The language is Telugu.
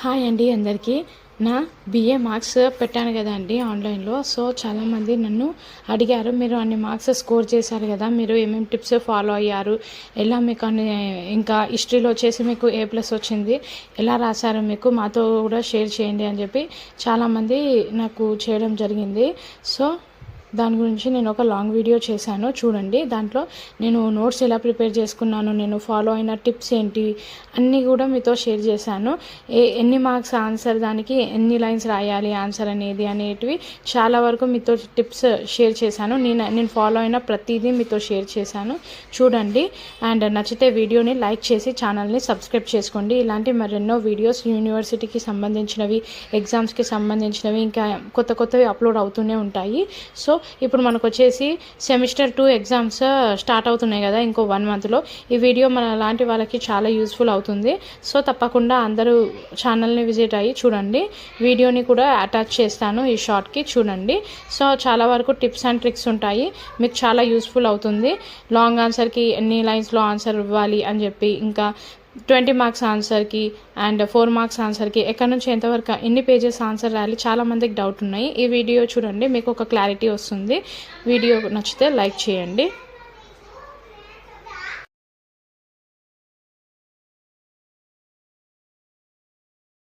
హాయ్ అండి అందరికీ. నా బిఏ మార్క్స్ పెట్టాను కదండి ఆన్లైన్లో. సో చాలామంది నన్ను అడిగారు, మీరు అన్ని మార్క్స్ స్కోర్ చేశారు కదా, మీరు ఏమేమి టిప్స్ ఫాలో అయ్యారు, ఎలా మీకు అన్ని, ఇంకా హిస్టరీలో వచ్చేసి మీకు A+ వచ్చింది, ఎలా రాశారు, మీకు మాతో కూడా షేర్ చేయండి అని చెప్పి చాలామంది నాకు చేయడం జరిగింది. సో దాని గురించి నేను ఒక లాంగ్ వీడియో చేశాను, చూడండి. దాంట్లో నేను నోట్స్ ఎలా ప్రిపేర్ చేసుకున్నాను, నేను ఫాలో అయిన టిప్స్ ఏంటి అన్నీ కూడా మీతో షేర్ చేశాను. ఎన్ని మార్క్స్ ఆన్సర్, దానికి ఎన్ని లైన్స్ రాయాలి ఆన్సర్ అనేటివి చాలా వరకు మీతో టిప్స్ షేర్ చేశాను. నేను ఫాలో అయిన ప్రతిదీ మీతో షేర్ చేశాను, చూడండి. అండ్ నచ్చితే వీడియోని లైక్ చేసి ఛానల్ని సబ్స్క్రైబ్ చేసుకోండి. ఇలాంటి మరెన్నో వీడియోస్ యూనివర్సిటీకి సంబంధించినవి, ఎగ్జామ్స్కి సంబంధించినవి, ఇంకా కొత్తవి అప్లోడ్ అవుతూనే ఉంటాయి. సో ఇప్పుడు మనకు వచ్చేసి సెమిస్టర్ 2 ఎగ్జామ్స్ స్టార్ట్ అవుతున్నాయి కదా, ఇంకో 1 మంత్లో. ఈ వీడియో మన లాంటి వాళ్ళకి చాలా యూస్ఫుల్ అవుతుంది. సో తప్పకుండా అందరూ ఛానల్ని విజిట్ అయ్యి చూడండి. వీడియోని కూడా అటాచ్ చేస్తాను ఈ షార్ట్కి, చూడండి. సో చాలా వరకు టిప్స్ అండ్ ట్రిక్స్ ఉంటాయి, మీకు చాలా యూస్ఫుల్ అవుతుంది. లాంగ్ ఆన్సర్కి ఎన్ని లైన్స్లో ఆన్సర్ ఇవ్వాలి అని చెప్పి, ఇంకా 20 మార్క్స్ ఆన్సర్కి అండ్ 4 మార్క్స్ ఆన్సర్కి ఎక్కడి నుంచి ఎంతవరకు ఎన్ని పేజెస్ ఆన్సర్ రాయాలి, చాలామందికి డౌట్ ఉన్నాయి. ఈ వీడియో చూడండి, మీకు ఒక క్లారిటీ వస్తుంది. వీడియో నచ్చితే లైక్ చేయండి.